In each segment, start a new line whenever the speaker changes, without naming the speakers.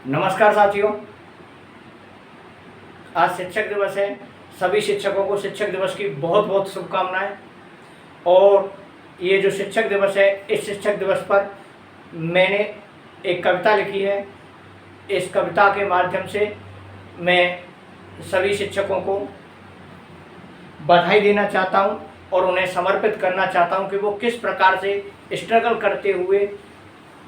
नमस्कार साथियों, आज शिक्षक दिवस है। सभी शिक्षकों को शिक्षक दिवस की बहुत बहुत शुभकामनाएं। और ये जो शिक्षक दिवस है, इस शिक्षक दिवस पर मैंने एक कविता लिखी है। इस कविता के माध्यम से मैं सभी शिक्षकों को बधाई देना चाहता हूं और उन्हें समर्पित करना चाहता हूं कि वो किस प्रकार से स्ट्रगल करते हुए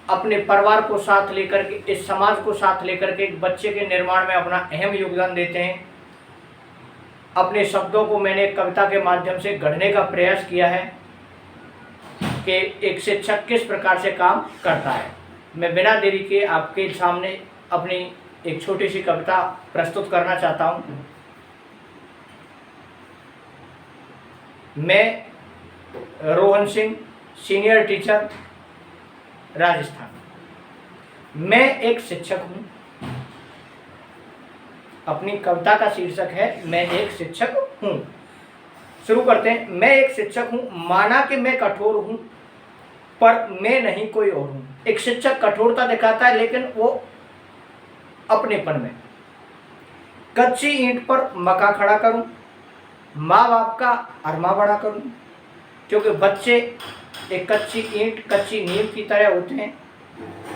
अपने परिवार को साथ लेकर के, इस समाज को साथ लेकर के एक बच्चे के निर्माण में अपना अहम योगदान देते हैं। अपने शब्दों को मैंने कविता के माध्यम से गढ़ने का प्रयास किया है कि एक शिक्षक किस प्रकार से काम करता है। मैं बिना देरी के आपके सामने अपनी एक छोटी सी कविता प्रस्तुत करना चाहता हूँ। मैं रोहन सिंह, सीनियर टीचर, राजस्थान। मैं एक शिक्षक हूँ। अपनी कविता का शीर्षक है मैं एक शिक्षक हूँ। शुरू करते हैं। मैं एक शिक्षक हूँ, माना कि मैं कठोर हूँ, पर मैं नहीं कोई और हूँ। एक शिक्षक कठोरता दिखाता है, लेकिन वो अपनेपन में। कच्ची ईंट पर मकान खड़ा करूँ, माँ बाप का अरमा बड़ा करूँ, क्योंकि बच्चे एक कच्ची ईंट, कच्ची नींव की तरह होते हैं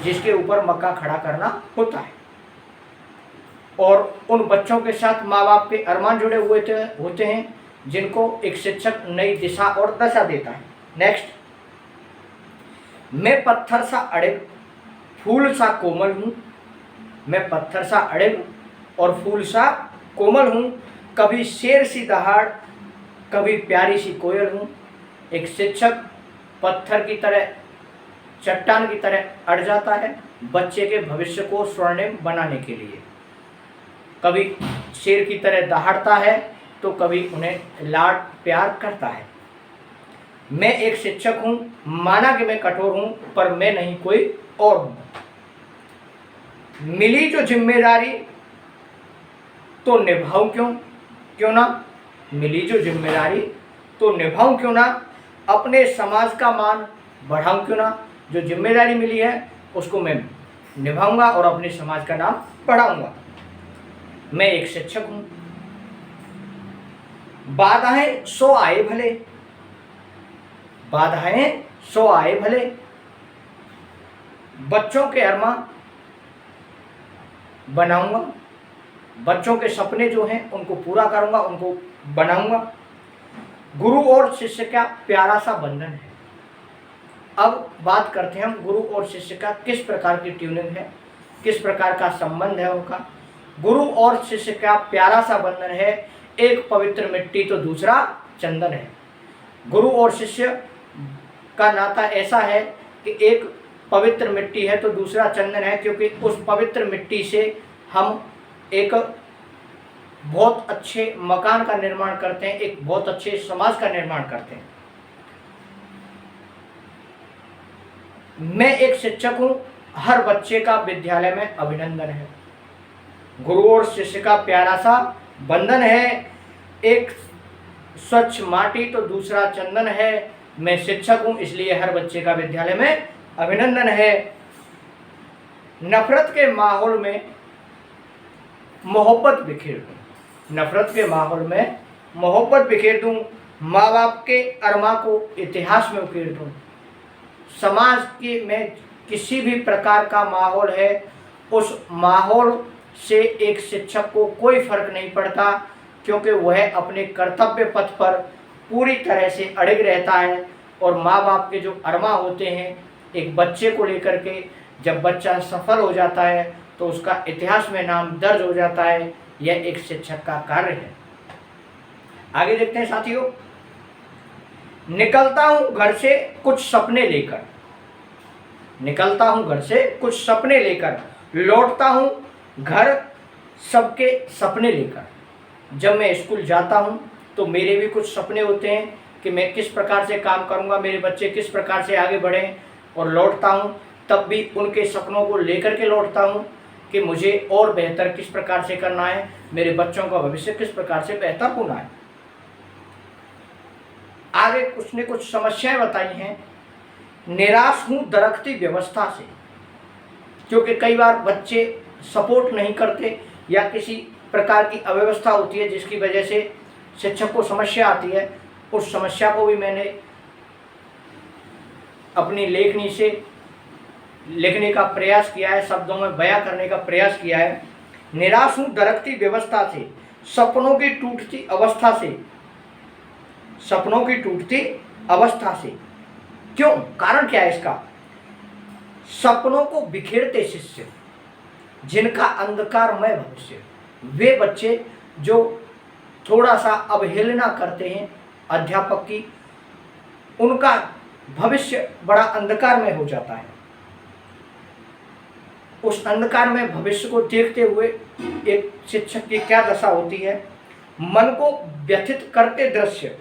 जिसके ऊपर मकान खड़ा करना होता है। और उन बच्चों के साथ माँ बाप के अरमान जुड़े हुए होते हैं, जिनको एक शिक्षक नई दिशा और दशा देता है। नेक्स्ट। मैं पत्थर सा अड़े, फूल सा कोमल हूँ। मैं पत्थर सा अड़े और फूल सा कोमल हूँ। कभी शेर सी दहाड़, कभी प्यारी सी कोयल हूँ। एक शिक्षक पत्थर की तरह, चट्टान की तरह अड़ जाता है बच्चे के भविष्य को स्वर्णिम बनाने के लिए। कभी शेर की तरह दहाड़ता है तो कभी उन्हें लाड प्यार करता है। मैं एक शिक्षक हूँ, माना कि मैं कठोर हूँ, पर मैं नहीं कोई और हूँ। मिली जो जिम्मेदारी तो निभाऊं क्यों ना। मिली जो जिम्मेदारी तो निभाऊं क्यों ना। अपने समाज का मान बढ़ाऊं क्यों ना। जो जिम्मेदारी मिली है उसको मैं निभाऊंगा और अपने समाज का नाम बढ़ाऊंगा। मैं एक शिक्षक हूं। बाधाएं सो आए भले, बाधाएं सो आए भले, बच्चों के अरमा बनाऊंगा। बच्चों के सपने जो हैं उनको पूरा करूंगा, उनको बनाऊंगा। गुरु और शिष्य का प्यारा सा बंधन है। अब बात करते हैं हम गुरु और शिष्य का किस प्रकार की ट्यूनिंग है, किस प्रकार का संबंध है उनका। गुरु और शिष्य का प्यारा सा बंधन है। एक पवित्र मिट्टी तो दूसरा चंदन है। गुरु और शिष्य का नाता ऐसा है कि एक पवित्र मिट्टी है तो दूसरा चंदन है, क्योंकि उस पवित्र मिट्टी से हम एक बहुत अच्छे मकान का निर्माण करते हैं, एक बहुत अच्छे समाज का निर्माण करते हैं। मैं एक शिक्षक हूं, हर बच्चे का विद्यालय में अभिनंदन है। गुरु और शिष्य का प्यारा सा बंधन है। एक स्वच्छ माटी तो दूसरा चंदन है। मैं शिक्षक हूं, इसलिए हर बच्चे का विद्यालय में अभिनंदन है। नफरत के माहौल में मोहब्बत बिखेर दूं। नफरत के माहौल में मोहब्बत बिखेर दूं। माँ बाप के अरमा को इतिहास में उकेर दूं। समाज के में किसी भी प्रकार का माहौल है, उस माहौल से एक शिक्षक को कोई फर्क नहीं पड़ता, क्योंकि वह अपने कर्तव्य पथ पर पूरी तरह से अड़िग रहता है। और माँ बाप के जो अरमा होते हैं एक बच्चे को लेकर के, जब बच्चा सफल हो जाता है तो उसका इतिहास में नाम दर्ज हो जाता है। यह एक शिक्षक का कार्य है। आगे देखते हैं साथियों। निकलता हूं घर से कुछ सपने लेकर, निकलता हूं घर से कुछ सपने लेकर, लौटता हूं घर सबके सपने लेकर। जब मैं स्कूल जाता हूं तो मेरे भी कुछ सपने होते हैं कि मैं किस प्रकार से काम करूंगा, मेरे बच्चे किस प्रकार से आगे बढ़ें। और लौटता हूं तब भी उनके सपनों को लेकर के लौटता हूं कि मुझे और बेहतर किस प्रकार से करना है, मेरे बच्चों का भविष्य किस प्रकार से बेहतर होना है। आगे कुछ ने कुछ समस्याएं बताई हैं। निराश हूं दरकती व्यवस्था से, क्योंकि कई बार बच्चे सपोर्ट नहीं करते या किसी प्रकार की अव्यवस्था होती है जिसकी वजह से शिक्षक को समस्या आती है, उस समस्या को भी मैंने अपनी लेखनी से लिखने का प्रयास किया है, शब्दों में बयां करने का प्रयास किया है। निराश हूं दरकती व्यवस्था से, सपनों की टूटती अवस्था से, सपनों की टूटती अवस्था से। क्यों? कारण क्या है इसका? सपनों को बिखेरते शिष्य, जिनका अंधकारमय भविष्य, वे बच्चे जो थोड़ा सा अवहेलना करते हैं अध्यापक की, उनका भविष्य बड़ा अंधकारमय हो जाता है। उस अंधकारमय भविष्य को देखते हुए एक शिक्षक की क्या दशा होती है? मन को व्यथित करते दृश्य,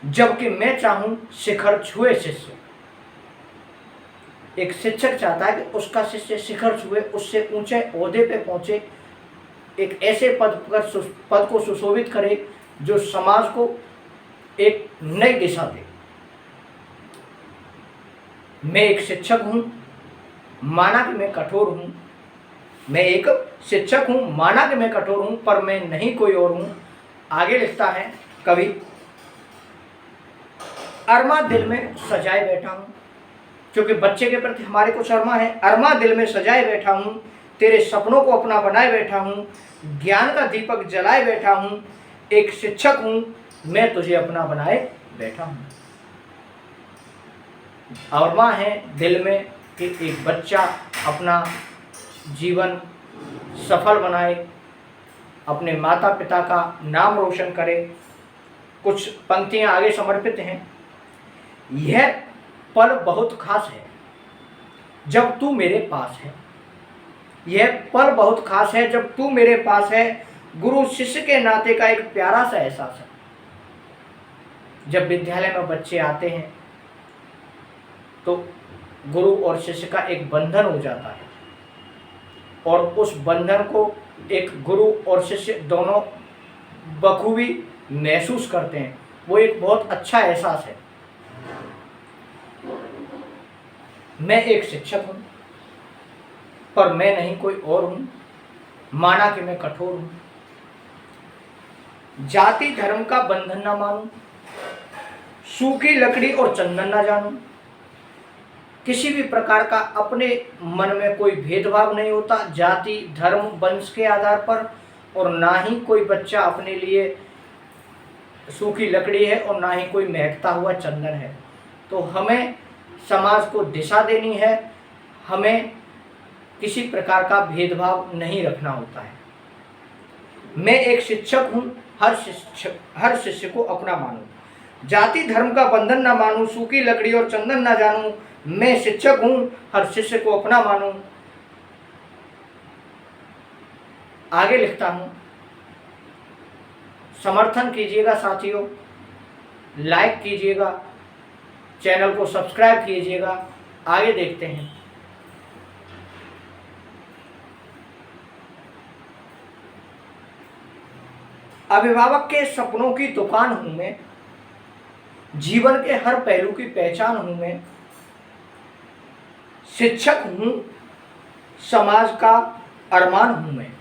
जबकि मैं चाहूं शिखर छुए शिष्य। एक शिक्षक चाहता है कि उसका शिष्य शिखर छुए, उससे ऊंचे ओहदे पे पहुंचे, एक ऐसे पद को सुशोभित करे जो समाज को एक नई दिशा दे। मैं एक शिक्षक हूं, माना कि मैं कठोर हूं, मैं एक शिक्षक हूं, माना कि मैं कठोर हूं, पर मैं नहीं कोई और हूं। आगे लिखता है कवि, अरमा दिल में सजाए बैठा हूं, क्योंकि बच्चे के प्रति हमारे कुछ अरमा है। अरमा दिल में सजाए बैठा हूं, तेरे सपनों को अपना बनाए बैठा हूं, ज्ञान का दीपक जलाए बैठा हूं, एक शिक्षक हूं, मैं तुझे अपना बनाए बैठा हूं। अरमा है दिल में कि एक बच्चा अपना जीवन सफल बनाए, अपने माता पिता का नाम रोशन करे। कुछ पंक्तियां आगे समर्पित हैं। यह पल बहुत खास है जब तू मेरे पास है, यह पल बहुत खास है जब तू मेरे पास है, गुरु शिष्य के नाते का एक प्यारा सा एहसास है। जब विद्यालय में बच्चे आते हैं तो गुरु और शिष्य का एक बंधन हो जाता है, और उस बंधन को एक गुरु और शिष्य दोनों बखूबी महसूस करते हैं। वो एक बहुत अच्छा एहसास है। मैं एक शिक्षक हूं, पर मैं नहीं कोई और हूं, माना कि मैं कठोर हूं। जाति धर्म का बंधन ना मानूं, सूखी लकड़ी और चंदन ना जानूं। किसी भी प्रकार का अपने मन में कोई भेदभाव नहीं होता जाति धर्म वंश के आधार पर, और ना ही कोई बच्चा अपने लिए सूखी लकड़ी है और ना ही कोई महकता हुआ चंदन है। तो हमें समाज को दिशा देनी है, हमें किसी प्रकार का भेदभाव नहीं रखना होता है। मैं एक शिक्षक हूँ, हर शिष्य को अपना मानूं, जाति धर्म का बंधन ना मानूं, सूखी लकड़ी और चंदन ना जानूं। मैं शिक्षक हूँ, हर शिष्य को अपना मानूं। आगे लिखता हूँ, समर्थन कीजिएगा साथियों, लाइक कीजिएगा, चैनल को सब्सक्राइब कीजिएगा। आगे देखते हैं। अभिभावक के सपनों की दुकान हूं मैं, जीवन के हर पहलू की पहचान हूं मैं, शिक्षक हूं, समाज का अरमान हूं मैं।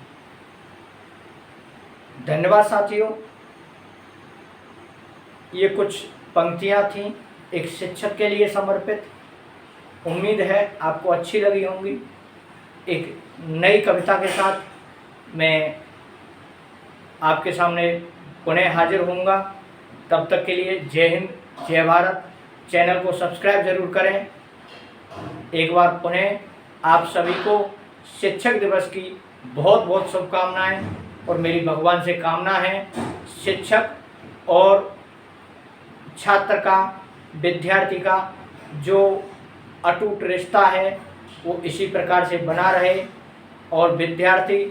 धन्यवाद साथियों। ये कुछ पंक्तियां थीं एक शिक्षक के लिए समर्पित। उम्मीद है आपको अच्छी लगी होंगी। एक नई कविता के साथ मैं आपके सामने पुनः हाजिर होऊंगा। तब तक के लिए जय हिंद, जय भारत। चैनल को सब्सक्राइब जरूर करें। एक बार पुनः आप सभी को शिक्षक दिवस की बहुत बहुत शुभकामनाएं, और मेरी भगवान से कामना है शिक्षक और छात्र का, विद्यार्थी का जो अटूट रिश्ता है वो इसी प्रकार से बना रहे, और विद्यार्थी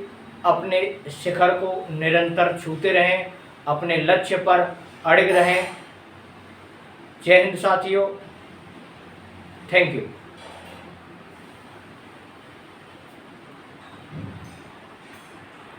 अपने शिखर को निरंतर छूते रहें, अपने लक्ष्य पर अड़िग रहें। जय हिंद साथियों, थैंक यू।